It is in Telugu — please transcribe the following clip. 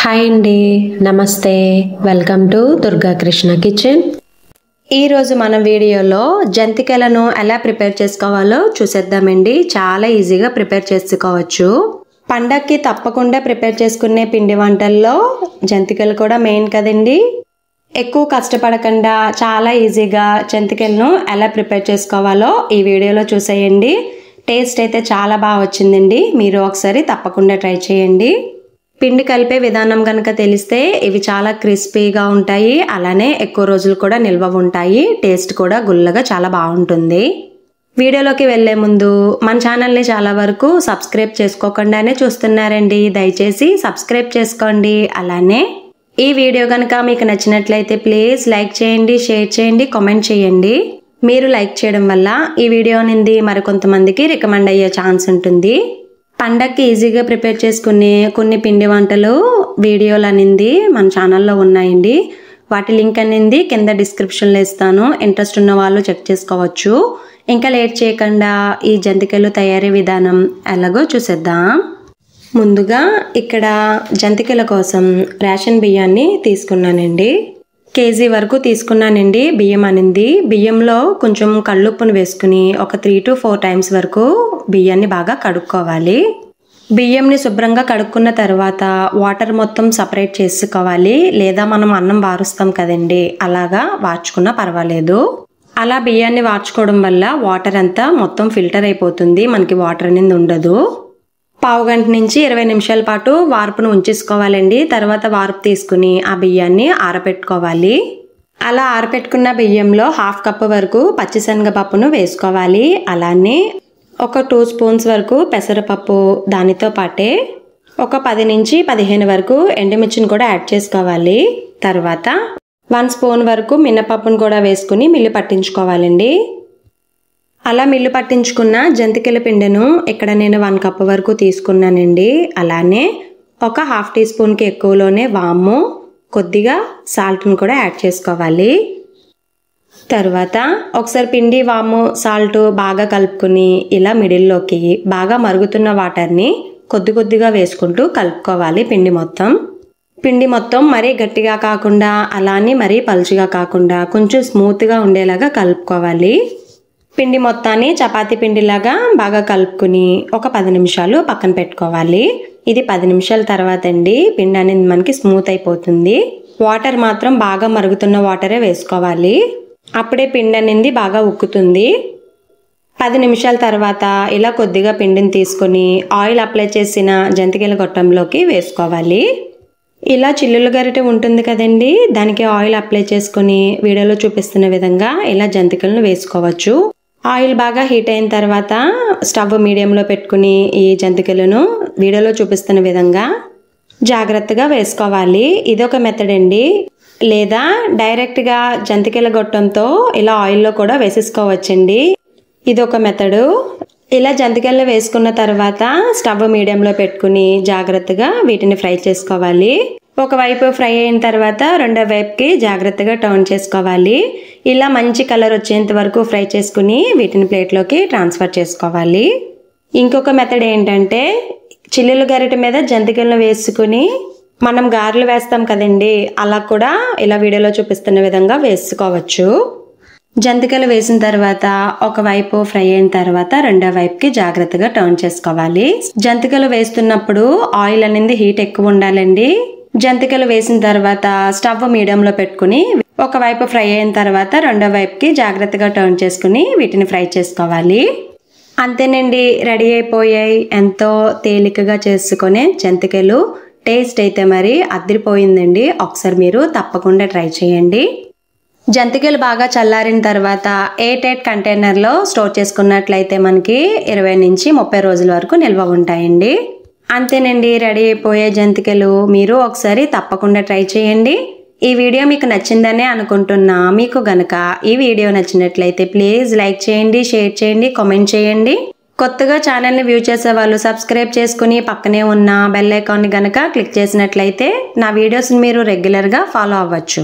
హాయ్ అండి, నమస్తే. Welcome to Durga Krishna kitchen. ఈరోజు మన వీడియోలో జంతికలను ఎలా ప్రిపేర్ చేసుకోవాలో చూసేద్దామండి. చాలా ఈజీగా ప్రిపేర్ చేసుకోవచ్చు. పండక్కి తప్పకుండా ప్రిపేర్ చేసుకునే పిండి వంటల్లో జంతికలు కూడా మెయిన్ కదండి. ఎక్కువ కష్టపడకుండా చాలా ఈజీగా జంతికలను ఎలా ప్రిపేర్ చేసుకోవాలో ఈ వీడియోలో చూసేయండి. టేస్ట్ అయితే చాలా బాగా వచ్చిందండి. మీరు ఒకసారి తప్పకుండా ట్రై చేయండి. పిండి కలిపే విధానం కనుక తెలిస్తే ఇవి చాలా క్రిస్పీగా ఉంటాయి, అలానే ఎక్కువ రోజులు కూడా నిల్వ ఉంటాయి. టేస్ట్ కూడా గుల్లగా చాలా బాగుంటుంది. వీడియోలోకి వెళ్లే ముందు మన ఛానల్ని చాలా వరకు సబ్స్క్రైబ్ చేసుకోకుండానే చూస్తున్నారండి. దయచేసి సబ్స్క్రైబ్ చేసుకోండి. అలానే ఈ వీడియో కనుక మీకు నచ్చినట్లయితే ప్లీజ్ లైక్ చేయండి, షేర్ చేయండి, కామెంట్ చేయండి. మీరు లైక్ చేయడం వల్ల ఈ వీడియో అనేది మరికొంతమందికి రికమెండ్ అయ్యే ఛాన్స్ ఉంటుంది. పండక్కి ఈజీగా ప్రిపేర్ చేసుకునే కొన్ని పిండి వంటలు వీడియోలు అనేది మన ఛానల్లో ఉన్నాయండి. వాటి లింక్ అనేది కింద డిస్క్రిప్షన్లో ఇస్తాను. ఇంట్రెస్ట్ ఉన్న వాళ్ళు చెక్ చేసుకోవచ్చు. ఇంకా లేట్ చేయకుండా ఈ జంతికలు తయారీ విధానం ఎలాగో చూసేద్దాం. ముందుగా ఇక్కడ జంతికల కోసం రేషన్ బియ్యాన్ని తీసుకున్నానండి. కేజీ వరకు తీసుకున్నానండి. బియ్యం అనేది బియ్యంలో కొంచెం కళ్ళుప్పును వేసుకుని ఒక 3 to 4 times వరకు బియ్యాన్ని బాగా కడుక్కోవాలి. బియ్యంని శుభ్రంగా కడుక్కున్న తర్వాత వాటర్ మొత్తం సపరేట్ చేసుకోవాలి. లేదా మనం అన్నం వారుస్తాం కదండి, అలాగా వార్చుకున్నా పర్వాలేదు. అలా బియ్యాన్ని వార్చుకోవడం వల్ల వాటర్ అంతా మొత్తం ఫిల్టర్ అయిపోతుంది. మనకి వాటర్ అనేది ఉండదు. పావు గంట నుంచి 20 నిమిషాల పాటు వార్పును ఉంచేసుకోవాలండి. తర్వాత వార్పు తీసుకుని ఆ బియ్యాన్ని ఆరబెట్టుకోవాలి. అలా ఆరబెట్టుకున్న బియ్యంలో 1/2 కప్పు వరకు పచ్చిశనగపప్పును వేసుకోవాలి. అలానే ఒక 2 స్పూన్స్ వరకు పెసరపప్పు, దానితో పాటే ఒక 10 నుంచి 15 వరకు ఎండుమిర్చిని కూడా యాడ్ చేసుకోవాలి. తర్వాత 1 స్పూన్ వరకు మినపప్పును కూడా వేసుకుని మిల్లి పట్టించుకోవాలండి. అలా మిల్లు పట్టించుకున్న జంతికల పిండిను ఇక్కడ నేను 1 కప్పు వరకు తీసుకున్నానండి. అలానే ఒక 1/2 టీ స్పూన్కి ఎక్కువలోనే వాము, కొద్దిగా సాల్ట్ను కూడా యాడ్ చేసుకోవాలి. తర్వాత ఒకసారి పిండి, వాము, సాల్ట్ బాగా కలుపుకుని ఇలా మిడిల్లోకి బాగా మరుగుతున్న వాటర్ని కొద్ది కొద్దిగా వేసుకుంటూ కలుపుకోవాలి. పిండి మొత్తం మరీ గట్టిగా కాకుండా అలానే మరీ పలుచగా కాకుండా కొంచెం స్మూత్గా ఉండేలాగా కలుపుకోవాలి. పిండి మొత్తాన్ని చపాతీ పిండిలాగా బాగా కలుపుకుని ఒక 10 నిమిషాలు పక్కన పెట్టుకోవాలి. ఇది 10 నిమిషాల తర్వాత అండి పిండి అనేది మనకి స్మూత్ అయిపోతుంది. వాటర్ మాత్రం బాగా మరుగుతున్న వాటరే వేసుకోవాలి. అప్పుడే పిండి అనేది బాగా ఉక్కుతుంది. 10 నిమిషాల తర్వాత ఇలా కొద్దిగా పిండిని తీసుకొని ఆయిల్ అప్లై చేసిన జంతికల గొట్టంలోకి వేసుకోవాలి. ఇలా చిల్లుల గరిటె ఉంటుంది కదండి, దానికి ఆయిల్ అప్లై చేసుకుని వీడియోలో చూపిస్తున్న విధంగా ఇలా జంతికలను వేసుకోవచ్చు. ఆయిల్ బాగా హీట్ అయిన తర్వాత స్టవ్ మీడియంలో పెట్టుకుని ఈ జంతికలను వీడియోలో చూపిస్తున్న విధంగా జాగ్రత్తగా వేసుకోవాలి. ఇదొక మెథడ్ అండి. లేదా డైరెక్ట్గా జంతికల గొట్టంతో ఇలా ఆయిల్లో కూడా వేసేసుకోవచ్చండి. ఇదొక మెథడు. ఇలా జంతికలను వేసుకున్న తర్వాత స్టవ్ మీడియంలో పెట్టుకుని జాగ్రత్తగా వీటిని ఫ్రై చేసుకోవాలి. ఒకవైపు ఫ్రై అయిన తర్వాత రెండో వైపుకి జాగ్రత్తగా టర్న్ చేసుకోవాలి. ఇలా మంచి కలర్ వచ్చేంత వరకు ఫ్రై చేసుకుని వీటిని ప్లేట్లోకి ట్రాన్స్ఫర్ చేసుకోవాలి. ఇంకొక మెథడ్ ఏంటంటే చిల్లుల గరిటె మీద జంతికలను వేసుకుని మనం గారెలు వేస్తాం కదండి, అలా కూడా ఇలా వీడియోలో చూపిస్తున్న విధంగా వేసుకోవచ్చు. జంతికలు వేసిన తర్వాత ఒకవైపు ఫ్రై అయిన తర్వాత రెండో వైపుకి జాగ్రత్తగా టర్న్ చేసుకోవాలి. జంతికలు వేస్తున్నప్పుడు ఆయిల్ అనేది హీట్ ఎక్కువ ఉండాలండి. జంతికలు వేసిన తర్వాత స్టవ్ మీడియంలో పెట్టుకుని ఒకవైపు ఫ్రై అయిన తర్వాత రెండో వైపుకి జాగ్రత్తగా టర్న్ చేసుకుని వీటిని ఫ్రై చేసుకోవాలి. అంతేనండి, రెడీ అయిపోయాయి. ఎంతో తేలికగా చేసుకునే జంతికలు. టేస్ట్ అయితే మరి అదిరిపోయిందండి. ఒకసారి మీరు తప్పకుండా ట్రై చేయండి. జంతికలు బాగా చల్లారిన తర్వాత ఎయిర్ టైట్ కంటైనర్లో స్టోర్ చేసుకున్నట్లయితే మనకి 20 నుంచి 30 రోజుల వరకు నిల్వ ఉంటాయండి. అంతేనండి, రెడీ అయిపోయే జంతికలు. మీరు ఒకసారి తప్పకుండా ట్రై చేయండి. ఈ వీడియో మీకు నచ్చిందనే అనుకుంటున్నా. మీకు గనక ఈ వీడియో నచ్చినట్లయితే ప్లీజ్ లైక్ చేయండి, షేర్ చేయండి, కామెంట్ చేయండి. కొత్తగా ఛానల్ని వ్యూ చేసే వాళ్ళు సబ్స్క్రైబ్ చేసుకుని పక్కనే ఉన్న బెల్ ఐకాన్ని గనక క్లిక్ చేసినట్లయితే నా వీడియోస్ని మీరు రెగ్యులర్గా ఫాలో అవ్వచ్చు.